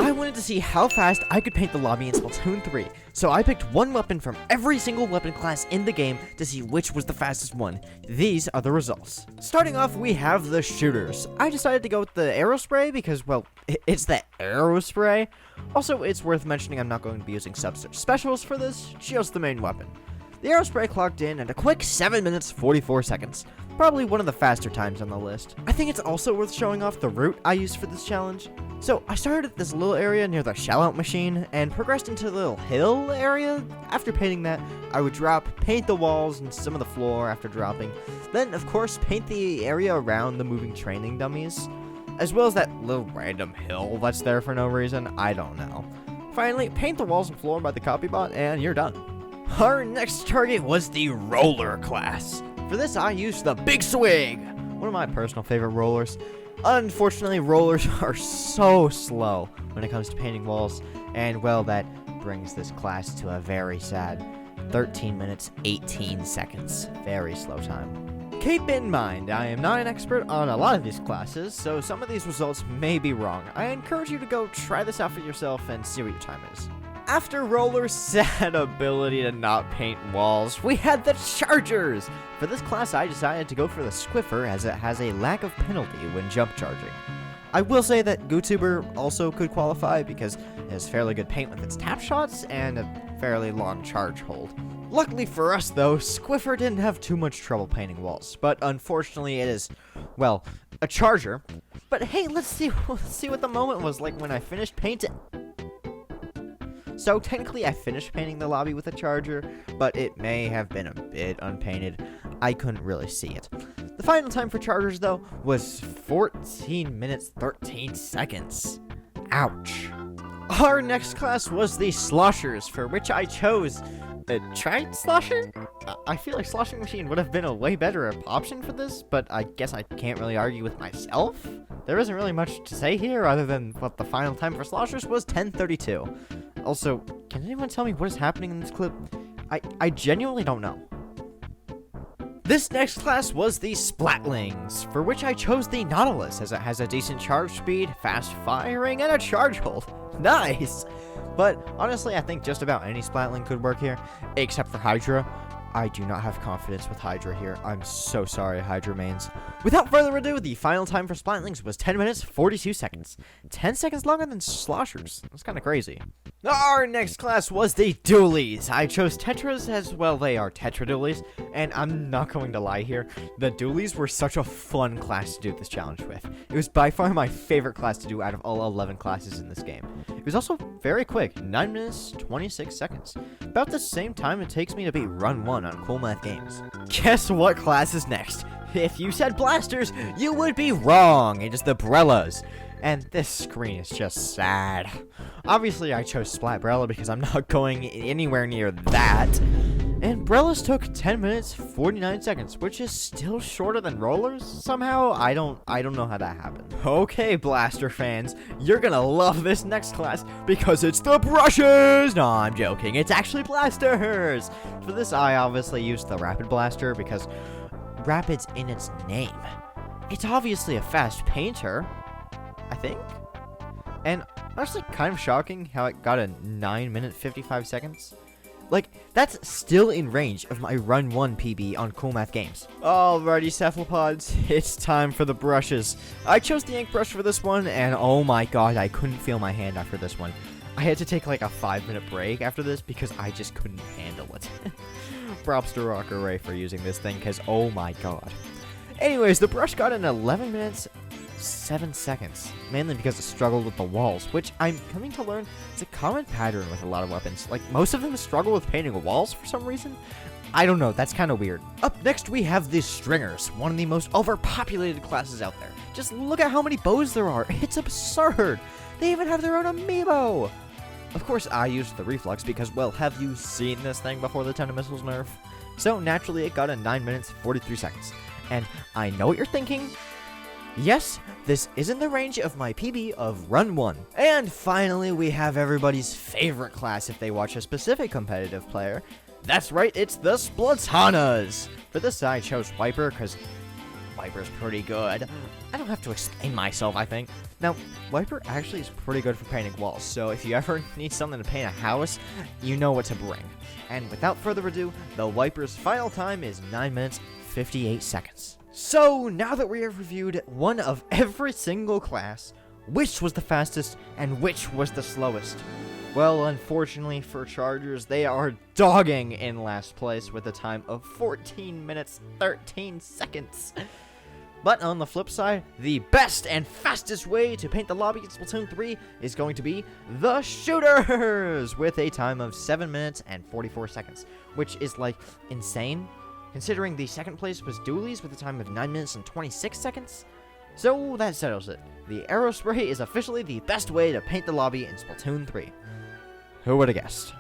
I wanted to see how fast I could paint the lobby in Splatoon 3, so I picked one weapon from every single weapon class in the game to see which was the fastest one. These are the results. Starting off, we have the shooters. I decided to go with the arrow spray because, well, it's the arrow spray. Also, it's worth mentioning I'm not going to be using substance specials for this, just the main weapon. The arrow spray clocked in at a quick 7 minutes 44 seconds. Probably one of the faster times on the list. I think it's also worth showing off the route I used for this challenge. So I started at this little area near the shell-out machine and progressed into the little hill area. After painting that, I would paint the walls and some of the floor after dropping. Then, of course, paint the area around the moving training dummies, as well as that little random hill that's there for no reason. I don't know. Finally, paint the walls and floor by the copybot, and you're done. Our next target was the roller class. For this, I used the Big Swig, one of my personal favorite rollers. Unfortunately, rollers are so slow when it comes to painting walls, and well, that brings this class to a very sad 13 minutes 18 seconds. Very slow time. Keep in mind, I am not an expert on a lot of these classes, so some of these results may be wrong. I encourage you to go try this out for yourself and see what your time is. After Roller's sad ability to not paint walls, we had the Chargers! For this class, I decided to go for the Squiffer as it has a lack of penalty when jump charging. I will say that GooTuber also could qualify because it has fairly good paint with its tap shots and a fairly long charge hold. Luckily for us though, Squiffer didn't have too much trouble painting walls, but unfortunately it is, well, a Charger. But hey, let's see what the moment was like when I finished painting. So technically I finished painting the lobby with a Charger, but it may have been a bit unpainted. I couldn't really see it. The final time for Chargers though was 14 minutes 13 seconds. Ouch. Our next class was the Sloshers, for which I chose a Tried Slosher? I feel like Sloshing Machine would have been a way better option for this, but I guess I can't really argue with myself. There isn't really much to say here other than what the final time for Sloshers was 10:32. Also, can anyone tell me what is happening in this clip? I genuinely don't know. This next class was the Splatlings, for which I chose the Nautilus, as it has a decent charge speed, fast firing, and a charge hold. Nice! But honestly, I think just about any Splatling could work here, except for Hydra. I do not have confidence with Hydra here. I'm so sorry, Hydra mains. Without further ado, the final time for Splatlings was 10 minutes 42 seconds. 10 seconds longer than Sloshers. That's kind of crazy. Our next class was the Dualies. I chose Tetras as, well, they are Tetra Dualies, and I'm not going to lie here. The Dualies were such a fun class to do this challenge with. It was by far my favorite class to do out of all 11 classes in this game. It was also very quick, 9 minutes 26 seconds. About the same time it takes me to beat Run 1 on Cool Math Games. Guess what class is next? If you said blasters, you would be wrong. It is the Brellas. And this screen is just sad. Obviously, I chose Splatbrella because I'm not going anywhere near that. And Brellas took 10 minutes 49 seconds, which is still shorter than Rollers somehow. I don't know how that happened. Okay, Blaster fans, you're gonna love this next class because it's the Brushes. No, I'm joking. It's actually Blasters. For this, I obviously used the Rapid Blaster because Rapid's in its name. It's obviously a fast painter, I think. And honestly, kind of shocking how it got a 9 minute 55 seconds. Like, that's still in range of my Run 1 PB on Cool Math Games. Alrighty, cephalopods, it's time for the brushes. I chose the ink brush for this one, and oh my god, I couldn't feel my hand after this one. I had to take like a 5-minute break after this because I just couldn't handle it. Props to Rocker Ray for using this thing, because oh my god. Anyways, the brush got in 11 minutes 7 seconds, mainly because it struggled with the walls, which I'm coming to learn is a common pattern with a lot of weapons. Like, most of them struggle with painting walls for some reason. I don't know, that's kind of weird. Up next, we have the Stringers, one of the most overpopulated classes out there. Just look at how many bows there are. It's absurd. They even have their own amiibo. Of course, I used the Reflux because, well, have you seen this thing before the 10 missiles nerf? So, naturally, it got a 9 minutes 43 seconds. And I know what you're thinking. Yes, this is in the range of my PB of Run 1. And finally, we have everybody's favorite class if they watch a specific competitive player. That's right, it's the Splatanas. For this, I chose Wiper because Wiper's pretty good. I don't have to explain myself, I think. Now, Wiper actually is pretty good for painting walls, so if you ever need something to paint a house, you know what to bring. And without further ado, the Wiper's final time is 9 minutes, 58 seconds. So, now that we have reviewed one of every single class, which was the fastest and which was the slowest? Well, unfortunately for Chargers, they are dogging in last place with a time of 14 minutes, 13 seconds. But on the flip side, the best and fastest way to paint the lobby in Splatoon 3 is going to be the shooters, with a time of 7 minutes and 44 seconds, which is, like, insane, considering the second place was Doolies with a time of 9 minutes and 26 seconds. So that settles it. The Aerospray is officially the best way to paint the lobby in Splatoon 3. Who would have guessed?